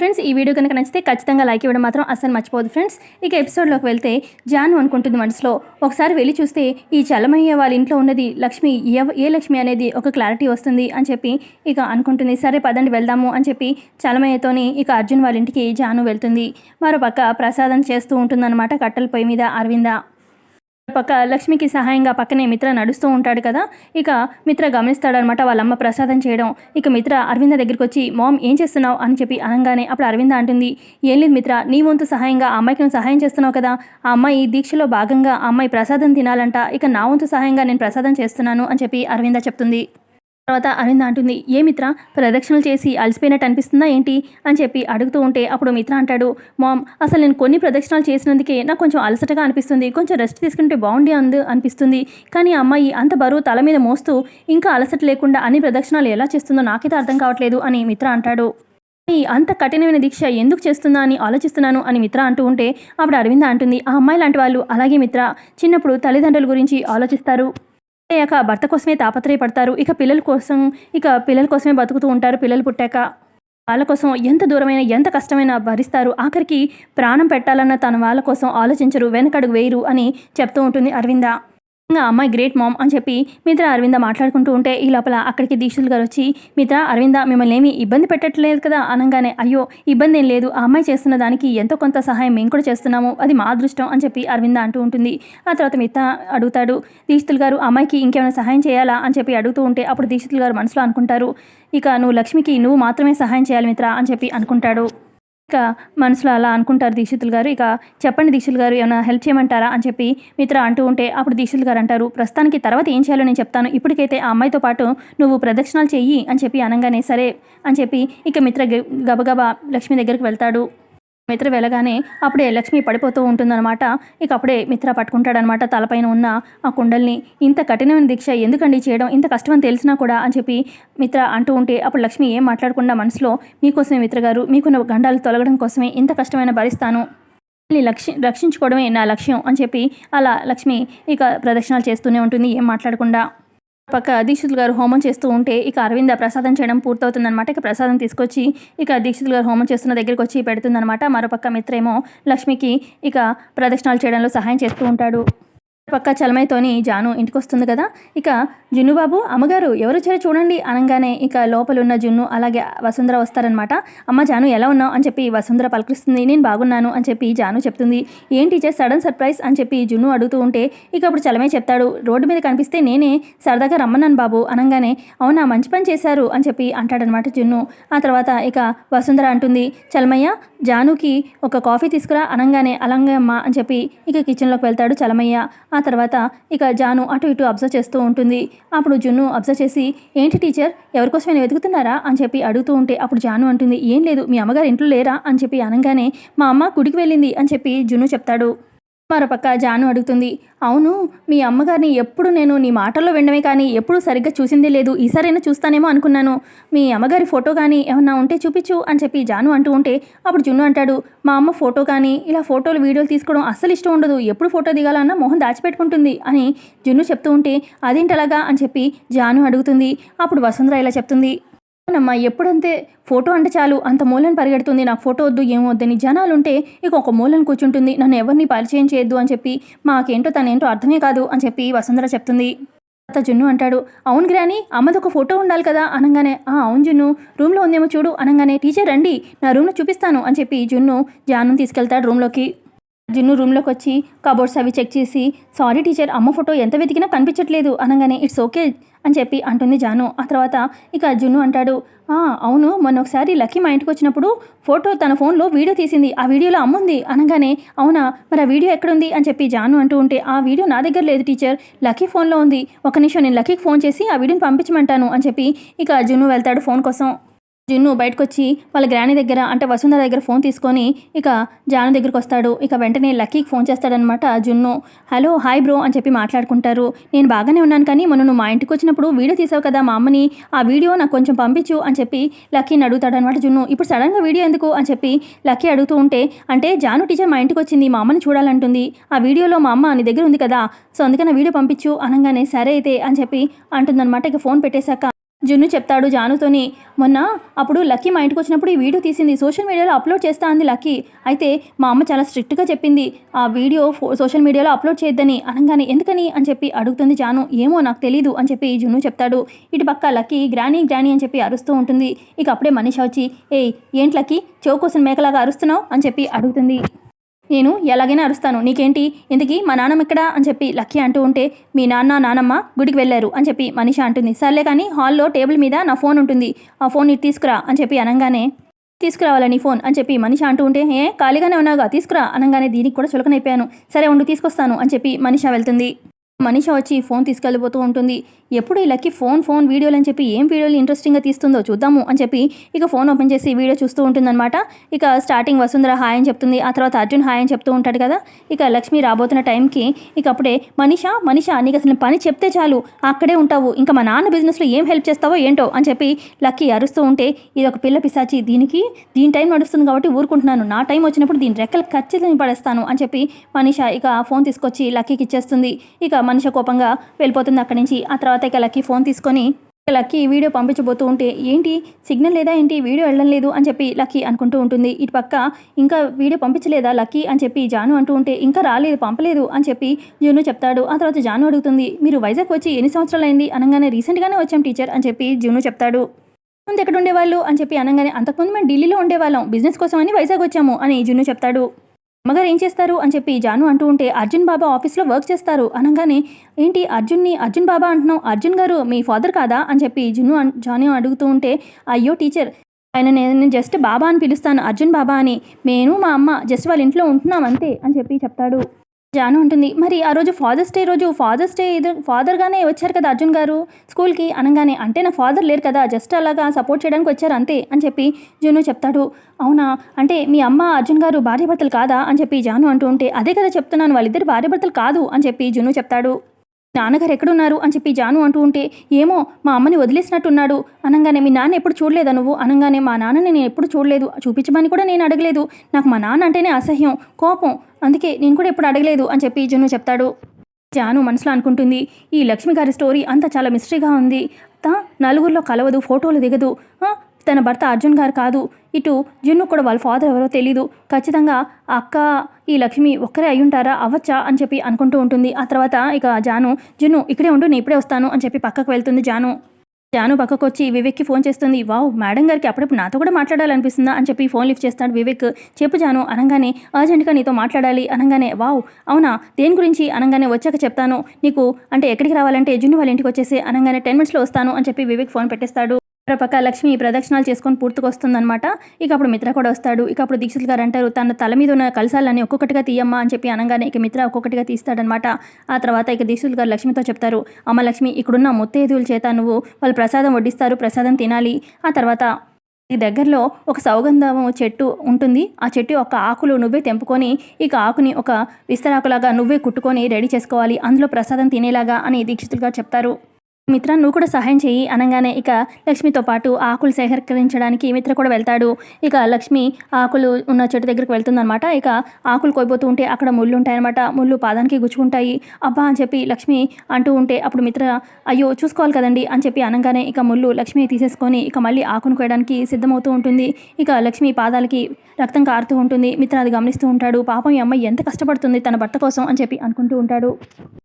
Friends, ఈ video కనుక నచ్చితే ఖచ్చితంగా లైక్ ఇవ్వడం మాత్రం అస్సలు మర్చిపోదు ఫ్రెండ్స్. ఇక ఎపిసోడ్లోకి వెళ్తే జాను అనుకుంటుంది మనసులో, ఒకసారి వెళ్ళి చూస్తే ఈ చలమయ్య వాళ్ళ ఇంట్లో ఉన్నది లక్ష్మి, ఏ లక్ష్మి అనేది ఒక క్లారిటీ వస్తుంది అని చెప్పి ఇక అనుకుంటుంది. సరే పదండి వెళ్దాము అని చెప్పి చలమయ్యతోని ఇక అర్జున్ వాళ్ళ ఇంటికి జాను వెళ్తుంది. మరోపక్క ప్రసాదం చేస్తూ ఉంటుందన్నమాట కట్టెల పొయ్యి మీద అరవింద. పక్క లక్ష్మికి సహాయంగా పక్కనే మిత్ర నడుస్తూ ఉంటాడు కదా. ఇక మిత్ర గమనిస్తాడనమాట వాళ్ళమ్మ ప్రసాదం చేయడం. ఇక మిత్ర అరవింద దగ్గరికి వచ్చి, మామ్ ఏం చేస్తున్నావు అని చెప్పి అనగానే అప్పుడు అరవింద అంటుంది, ఏం లేదు మిత్ర, నీ వంతు సహాయంగా ఆ అమ్మాయికి నువ్వు సహాయం చేస్తున్నావు కదా, ఆ అమ్మాయి దీక్షలో భాగంగా ఆ అమ్మాయి ప్రసాదం తినాలంట, ఇక నా వంతు సహాయంగా నేను ప్రసాదం చేస్తున్నాను అని చెప్పి అరవింద చెప్తుంది. తర్వాత అరవింద అంటుంది, ఏ మిత్ర ప్రదక్షిణలు చేసి అలసిపోయినట్టు అనిపిస్తుందా ఏంటి అని చెప్పి అడుగుతూ ఉంటే అప్పుడు మిత్ర అంటాడు, మామ్ అసలు నేను కొన్ని ప్రదక్షిణాలు చేసినందుకే నాకు కొంచెం అలసటగా అనిపిస్తుంది, కొంచెం రెస్ట్ తీసుకుంటే బాగుండి అనిపిస్తుంది, కానీ అమ్మాయి అంత బరువు తల మీద మోస్తూ ఇంకా అలసట లేకుండా అన్ని ప్రదక్షిణాలు ఎలా చేస్తుందో నాకైతే అర్థం కావట్లేదు అని మిత్ర అంటాడు. అంత కఠినమైన దీక్ష ఎందుకు చేస్తుందా అని ఆలోచిస్తున్నాను అని మిత్ర అంటూ ఉంటే అప్పుడు అరవింద అంటుంది, ఆ అమ్మాయి లాంటి వాళ్ళు అలాగే మిత్ర చిన్నప్పుడు తల్లిదండ్రుల గురించి ఆలోచిస్తారు, అయ్యాక భర్త కోసమే తాపత్రయపడతారు, ఇక పిల్లల కోసమే బతుకుతూ ఉంటారు, పిల్లలు పుట్టాక వాళ్ళ కోసం ఎంత దూరమైన ఎంత కష్టమైనా భరిస్తారు, ఆఖరికి ప్రాణం పెట్టాలన్న తన వాళ్ళ కోసం ఆలోచించరు, వెనకడుగు వేయరు అని చెప్తూ ఉంటుంది అరవింద. ఇంకా అమ్మాయి గ్రేట్ మామ్ అని చెప్పి మిత్ర అరవింద మాట్లాడుకుంటూ ఉంటే ఈ లోపల అక్కడికి దీక్షితులు గారు వచ్చి, మిత్ర అరవింద మిమ్మల్ని ఏమీ ఇబ్బంది పెట్టట్లేదు కదా అనగానే, అయ్యో ఇబ్బంది ఏం లేదు, ఆ అమ్మాయి చేస్తున్న దానికి ఎంతో కొంత సహాయం మేము కూడా చేస్తున్నాము, అది మా అదృష్టం అని చెప్పి అరవింద అంటూ ఉంటుంది. ఆ తర్వాత మిత్ర అడుగుతాడు, దీక్షితులు గారు అమ్మాయికి ఇంకేమైనా సహాయం చేయాలా అని చెప్పి అడుగుతూ ఉంటే అప్పుడు దీక్షితులు గారు మనసులో అనుకుంటారు, ఇక నువ్వు లక్ష్మికి నువ్వు మాత్రమే సహాయం చేయాలి మిత్ర అని చెప్పి అనుకుంటాడు. ఇక మనసులో అలా అనుకుంటారు దీక్షితులు గారు. ఇక చెప్పండి దీక్షితులు గారు, ఏమైనా హెల్ప్ చేయమంటారా అని చెప్పి మిత్ర అంటూ ఉంటే అప్పుడు దీక్షితులు గారు అంటారు, ప్రస్తుతానికి తర్వాత ఏం చేయాలో నేను చెప్తాను, ఇప్పటికైతే ఆ అమ్మాయితో పాటు నువ్వు ప్రదక్షిణాలు చెయ్యి అని చెప్పి అనగానే సరే అని చెప్పి ఇక మిత్ర గబగబా లక్ష్మి దగ్గరికి వెళ్తాడు. మిత్ర వెళ్ళగానే అప్పుడే లక్ష్మి పడిపోతూ ఉంటుందన్నమాట. ఇక అప్పుడే మిత్ర పట్టుకుంటాడనమాట తలపైన ఉన్న ఆ కుండల్ని. ఇంత కఠినమైన దీక్ష ఎందుకండి చేయడం, ఇంత కష్టమని తెలిసినా కూడా అని చెప్పి మిత్ర అంటూ ఉంటే అప్పుడు లక్ష్మి ఏం మాట్లాడకుండా మనసులో, మీకోసమే మిత్ర గారు, మీకున్న గండాలు తొలగడం కోసమే ఇంత కష్టమైన భరిస్తాను, రక్షించుకోవడమే నా లక్ష్యం అని చెప్పి అలా లక్ష్మి ఇక ప్రదక్షిణాలు చేస్తూనే ఉంటుంది ఏం మాట్లాడకుండా. పక్క దీక్షితులు గారు హోమం చేస్తూ ఉంటే ఇక అరవింద ప్రసాదం చేయడం పూర్తవుతుందనమాట. ఇక ప్రసాదం తీసుకొచ్చి ఇక దీక్షితులు గారు హోమం చేస్తున్న దగ్గరికి వచ్చి పెడుతుందనమాట. మరోపక్క మిత్రేమో లక్ష్మికి ఇక ప్రదక్షిణాలు చేయడంలో సహాయం చేస్తూ ఉంటాడు. పక్క చలమయ్యతోని జాను ఇంటికి వస్తుంది కదా. ఇక జున్ను బాబు, అమ్మగారు ఎవరు వచ్చారో చూడండి అనగానే ఇక లోపలున్న జున్ను అలాగే వసుంధర వస్తారనమాట. అమ్మ జాను ఎలా ఉన్నావు అని చెప్పి వసుంధర పలకరిస్తుంది. నేను బాగున్నాను అని చెప్పి జాను చెప్తుంది. ఏం టీచర్ సడన్ సర్ప్రైజ్ అని చెప్పి జున్ను అడుగుతూ ఉంటే ఇక అప్పుడు చలమయ్య చెప్తాడు, రోడ్డు మీద కనిపిస్తే నేనే సరదాగా రమ్మన్నాను బాబు అనగానే, అవునా మంచి పని చేశారు అని చెప్పి అంటాడనమాట జున్ను. ఆ తర్వాత ఇక వసుంధర అంటుంది, చలమయ్య జానుకి ఒక కాఫీ తీసుకురా అనగానే అలాగే అమ్మ అని చెప్పి ఇక కిచెన్లోకి వెళ్తాడు చలమయ్య. ఆ తర్వాత ఇక జాను అటు ఇటు అబ్జర్వ్ చేస్తూ ఉంటుంది. అప్పుడు జున్ను అబ్జర్వ్ చేసి, ఏంటి టీచర్ ఎవరికోసమైనా వెతుకుతున్నారా అని చెప్పి అడుగుతూ ఉంటే అప్పుడు జాను అంటుంది, ఏం లేదు, మీ అమ్మగారు ఇంట్లో లేరా అని చెప్పి అనగానే, మా అమ్మ గుడికి వెళ్ళింది అని చెప్పి జున్ను చెప్తాడు. మరోపక్క జాను అడుగుతుంది, అవును మీ అమ్మగారిని ఎప్పుడు నేను నీ మాటల్లో వినడమే కానీ ఎప్పుడు సరిగ్గా చూసిందే లేదు, ఈసారైనా చూస్తానేమో అనుకున్నాను, మీ అమ్మగారి ఫోటో కానీ ఏమన్నా ఉంటే చూపించు అని చెప్పి జాను అంటూ ఉంటే అప్పుడు జున్ను అంటాడు, మా అమ్మ ఫోటో కానీ ఇలా ఫోటోలు వీడియోలు తీసుకోవడం అస్సలు ఇష్టం ఉండదు, ఎప్పుడు ఫోటో దిగాలన్నా మొహం దాచిపెట్టుకుంటుంది అని జున్ను చెప్తూ ఉంటే అదేంటలాగా అని చెప్పి జాను అడుగుతుంది. అప్పుడు వసుంధర ఇలా చెప్తుంది, అవునమ్మా ఎప్పుడంతే ఫోటో అంటే చాలు అంత మూలను పరిగెడుతుంది, నాకు ఫోటో వద్దు ఏమొద్దని జనాలుంటే ఇక ఒక మూలను కూర్చుంటుంది, నన్ను ఎవరిని పరిచయం చేయొద్దు అని చెప్పి మాకేంటో తనేంటో అర్థమే కాదు అని చెప్పి వసుంధర చెప్తుంది. తర్వాత జున్ను అంటాడు, అవును గ్రాని అమ్మది ఒక ఫోటో ఉండాలి కదా అనగానే, అవును జున్ను రూమ్లో ఉందేమో చూడు అనగానే, టీచర్ రండి నా రూమ్లో చూపిస్తాను అని చెప్పి జున్ను జాను తీసుకెళ్తాడు రూమ్లోకి. జున్ను రూమ్లోకి వచ్చి కబోర్డ్స్ అవి చెక్ చేసి, సారీ టీచర్ అమ్మ ఫోటో ఎంత వెతికినా కనిపించట్లేదు అనగానే, ఇట్స్ ఓకే అని చెప్పి అంటుంది జాను. ఆ తర్వాత ఇక జున్ను అంటాడు, అవును మొన్న ఒకసారి లక్కీ మా ఇంటికి వచ్చినప్పుడు ఫోటో తన ఫోన్లో వీడియో తీసింది, ఆ వీడియోలో అమ్ముంది అనగానే, అవునా మరి ఆ వీడియో ఎక్కడుంది అని చెప్పి జాను అంటూ ఉంటే, ఆ వీడియో నా దగ్గర లేదు టీచర్, లక్కీ ఫోన్లో ఉంది, ఒక నిమిషం నేను లక్కీకి ఫోన్ చేసి ఆ వీడియోని పంపించమంటాను అని చెప్పి ఇక జున్ను వెళ్తాడు ఫోన్ కోసం. జున్ను బయటకు వచ్చి వాళ్ళ గ్రాని దగ్గర అంటే వసుంధర దగ్గర ఫోన్ తీసుకొని ఇక జాను దగ్గరికి వస్తాడు. ఇక వెంటనే లక్కీకి ఫోన్ చేస్తాడనమాట జున్ను. హలో హాయ్ బ్రో అని చెప్పి మాట్లాడుకుంటారు. నేను బాగానే ఉన్నాను, కానీ మొన్న నువ్వు మా ఇంటికి వచ్చినప్పుడు వీడియో తీసావు కదా మా అమ్మని, ఆ వీడియో నాకు కొంచెం పంపించు అని చెప్పి లక్కీని అడుగుతాడనమాట జున్ను. ఇప్పుడు సడన్గా వీడియో ఎందుకు అని చెప్పి లక్కీ అడుగుతూ ఉంటే, అంటే జాను టీచర్ మా ఇంటికి వచ్చింది, మా అమ్మని చూడాలంటుంది, ఆ వీడియోలో మా అమ్మ నీ దగ్గర ఉంది కదా, సో అందుకని వీడియో పంపించు అనగానే సరే అయితే అని చెప్పి అంటుందన్నమాట. ఇక ఫోన్ పెట్టేశాక జున్ను చెప్తాడు జానుతోని, మొన్న అప్పుడు లక్కీ మా ఇంటికి వచ్చినప్పుడు ఈ వీడియో తీసింది, సోషల్ మీడియాలో అప్లోడ్ చేస్తా అంది లక్కీ. అయితే మా అమ్మ చాలా స్ట్రిక్ట్గా చెప్పింది ఆ వీడియో సోషల్ మీడియాలో అప్లోడ్ చేయొద్దని. అనగానే ఎందుకని అని చెప్పి అడుగుతుంది జాను. ఏమో నాకు తెలీదు అని చెప్పి జున్ను చెప్తాడు. ఇటు పక్క లక్కీ గ్రానీ గ్రానీ అని చెప్పి అరుస్తూ ఉంటుంది. ఇక అప్పుడే మనీషా వచ్చి, ఏయ్ ఏంటి లక్కీ చెవు కోసం మేకలాగా అరుస్తున్నావు అని చెప్పి అడుగుతుంది. నేను ఎలాగైనా అరుస్తాను, నీకేంటి, ఇంతకీ మా నాన్నమ్మ ఎక్కడా అని చెప్పి లక్కీ అంటూ ఉంటే, మీ నాన్న నానమ్మ గుడికి వెళ్ళారు అని చెప్పి మనీషా అంటుంది. సర్లే కానీ హాల్లో టేబుల్ మీద నా ఫోన్ ఉంటుంది, ఆ ఫోన్ ఇటు తీసుకురా అని చెప్పి అనగానే, తీసుకురావాలా నీ ఫోన్ అని చెప్పి మనీషా అంటూ ఉంటే, ఖాళీగానే ఉన్నావుగా తీసుకురా అనగానే దీనికి కూడా చులకనైపోయాను, సరే ఉండు తీసుకొస్తాను అని చెప్పి మనీషా వెళ్తుంది. మనీషా వచ్చి ఫోన్ తీసుకెళ్ళిపోతూ ఉంటుంది. ఎప్పుడు ఈ లక్కీ ఫోన్ వీడియోలు అని చెప్పి ఏం వీడియోలు ఇంట్రెస్టింగ్గా తీస్తుందో చూద్దాము అని చెప్పి ఇక ఫోన్ ఓపెన్ చేసి వీడియో చూస్తూ ఉంటుందన్నమాట. ఇక స్టార్టింగ్ వసుంధర హాయ్ అని చెప్తుంది, ఆ తర్వాత అర్జున్ హాయ్ అని చెప్తూ ఉంటాడు కదా. ఇక లక్ష్మి రాబోతున్న టైంకి ఇక అప్పుడే మనీషా నీకు అసలు పని చెప్తే చాలు అక్కడే ఉంటావు, ఇంకా మా నాన్న బిజినెస్లో ఏం హెల్ప్ చేస్తావో ఏంటో అని చెప్పి లక్కీ అరుస్తూ ఉంటే, ఇది ఒక పిల్ల పిశాచి, దీని టైం నడుస్తుంది కాబట్టి ఊరుకుంటున్నాను, నా టైం వచ్చినప్పుడు దీని రెక్కలు ఖచ్చితంగా పడేస్తాను అని చెప్పి మనీషా ఇక ఫోన్ తీసుకొచ్చి లక్కీకి ఇచ్చేస్తుంది. ఇక మనీషా కోపంగా వెళ్ళిపోతుంది అక్కడి నుంచి. ఆ తర్వాత ఇక లక్కీ ఫోన్ తీసుకొని లక్కీ వీడియో పంపించబోతూ ఉంటే, ఏంటి సిగ్నల్ లేదా ఏంటి వీడియో వెళ్ళడం లేదు అని చెప్పి లక్కీ అనుకుంటూ ఉంటుంది. ఇటు పక్క ఇంకా వీడియో పంపించలేదా లక్కీ అని చెప్పి జాను అంటూ ఉంటే, ఇంకా రాలేదు పంపలేదు అని చెప్పి జున్ను చెప్తాడు. ఆ తర్వాత జాను అడుగుతుంది, మీరు వైజాగ్ వచ్చి ఎన్ని సంవత్సరాలు అయింది అనగానే, రీసెంట్గానే వచ్చాం టీచర్ అని చెప్పి జున్ను చెప్తాడు. ముందు ఎక్కడ ఉండేవాళ్ళు అని చెప్పి అనగానే, అంతకుముందు మేము ఢిల్లీలో ఉండేవాళ్ళం, బిజినెస్ కోసం అని వైజాగ్ వచ్చాము అని జున్ను చెప్తాడు. అమ్మగారు ఏం చేస్తారు అని చెప్పి జాను అంటూ ఉంటే, అర్జున్ బాబా ఆఫీస్లో వర్క్ చేస్తారు అనగానే, ఏంటి అర్జున్ బాబా అంటున్నావు, అర్జున్ గారు మీ ఫాదర్ కాదా అని చెప్పి జాను అడుగుతూ ఉంటే, అయ్యో టీచర్ ఆయన నేను జస్ట్ బాబా అని పిలుస్తాను, అర్జున్ బాబా అని, నేను మా అమ్మ జస్ట్ వాళ్ళ ఇంట్లో ఉంటున్నాం అంతే అని చెప్పి చెప్తాడు. జాను ఉంటుంది, మరి ఆ రోజు ఫాదర్స్ డే ఫాదర్గానే వచ్చారు కదా అర్జున్ గారు స్కూల్కి అనగానే, అంటే నా ఫాదర్ లేరు కదా, జస్ట్ అలాగా సపోర్ట్ చేయడానికి వచ్చారు అంతే అని చెప్పి జున్ను చెప్తాడు. అవునా, అంటే మీ అమ్మ అర్జున్ గారు భార్యాభర్తలు కాదా అని చెప్పి జాను అంటూ ఉంటే, అదే కదా చెప్తున్నాను, వాళ్ళిద్దరు భార్యాభర్తలు కాదు అని చెప్పి జున్ను చెప్తాడు. నాన్నగారు ఎక్కడున్నారు అని చెప్పి జాను అంటూ ఉంటే, ఏమో మా అమ్మని వదిలేసినట్టున్నాడు అనగానే, మీ నాన్న ఎప్పుడు చూడలేదా నువ్వు అనగానే, మా నాన్నని నేను ఎప్పుడు చూడలేదు, చూపించమని కూడా నేను అడగలేదు, నాకు మా నాన్న అంటేనే అసహ్యం కోపం, అందుకే నేను కూడా ఎప్పుడు అడగలేదు అని చెప్పి జున్ను చెప్తాడు. జాను మనసులో అనుకుంటుంది, ఈ లక్ష్మి గారి స్టోరీ అంతా చాలా మిస్టరీగా ఉంది, నలుగురిలో కలవదు, ఫోటోలు దిగదు, తన భర్త అర్జున్ గారు కాదు, ఇటు జున్ను కూడా వాళ్ళ ఫాదర్ ఎవరో తెలీదు, ఖచ్చితంగా అక్క ఈ లక్ష్మి ఒక్కరే అయ్యుంటారా అవ్వచ్చా అని చెప్పి అనుకుంటూ ఉంటుంది. ఆ తర్వాత ఇక జున్ను ఇక్కడే ఉండు, నేను ఇప్పుడే వస్తాను అని చెప్పి పక్కకు వెళ్తుంది. జాను పక్కకు వచ్చి వివేక్కి ఫోన్ చేస్తుంది. వావ్, మేడం గారికి అప్పుడప్పుడు నాతో కూడా మాట్లాడాలనిపిస్తుందా అని చెప్పి ఫోన్ లిఫ్ట్ చేస్తాడు వివేక్. చెప్పు జాను అనగానే, అర్జెంట్గా నీతో మాట్లాడాలి అనగానే, వావ్ అవునా దేని గురించి అనగానే, వచ్చాక చెప్తాను నీకు, అంటే ఎక్కడికి రావాలంటే జున్ను వాళ్ళ ఇంటికి వచ్చేసి అనగానే, 10 minutesలో వస్తాను అని చెప్పి వివేక్ ఫోన్ పెట్టేస్తాడు. పక్క లక్ష్మి ప్రదక్షిణాలు చేసుకొని పూర్తికొస్తుందనమాట. ఇక అప్పుడు మిత్ర కూడా వస్తాడు. ఇక అప్పుడు దీక్షిత్ గారు అంటారు, తన తల మీద ఉన్న కలశాలన్నీ ఒక్కొక్కటిగా తీయమ్మా అని చెప్పి అనగానే ఇక మిత్ర ఒక్కొక్కటిగా తీస్తాడనమాట. ఆ తర్వాత ఇక దీక్షిత్ గారు లక్ష్మితో చెప్తారు, అమ్మ లక్ష్మి ఇక్కడున్న ముత్తైదువుల చేత నువ్వు వాళ్ళు ప్రసాదం వడ్డిస్తారు, ప్రసాదం తినాలి. ఆ తర్వాత ఈ దగ్గరలో ఒక సౌగంధం చెట్టు ఉంటుంది, ఆ చెట్టు యొక్క ఆకులు నువ్వే తెంపుకొని ఇక ఆకుని ఒక విస్తరాకులాగా నువ్వే కుట్టుకొని రెడీ చేసుకోవాలి, అందులో ప్రసాదం తినేలాగా అని దీక్షితులు గారు చెప్తారు. మిత్ర నువ్వు కూడా సహాయం చెయ్యి అనగానే ఇక లక్ష్మితో పాటు ఆకులు సేకరించడానికి మిత్ర కూడా వెళ్తాడు. ఇక లక్ష్మి ఆకులు ఉన్న చెట్టు దగ్గరికి వెళ్తుందనమాట. ఇక ఆకులు కొయ్యబోతూ ఉంటే అక్కడ ముళ్ళు ఉంటాయన్నమాట. ముళ్ళు పాదానికి గుచ్చుకుంటాయి. అబ్బా అని చెప్పి లక్ష్మి అంటూ ఉంటే అప్పుడు మిత్ర, అయ్యో చూసుకోవాలి కదండి అని చెప్పి అనగానే ఇక ముళ్ళు లక్ష్మి తీసేసుకొని ఇక మళ్ళీ ఆకును కోయడానికి సిద్ధమవుతూ ఉంటుంది. ఇక లక్ష్మి పాదాలకి రక్తం కారుతూ ఉంటుంది. మిత్ర అది గమనిస్తూ ఉంటాడు. పాపం ఈ అమ్మాయి ఎంత కష్టపడుతుంది తన భర్త కోసం అని చెప్పి అనుకుంటూ ఉంటాడు.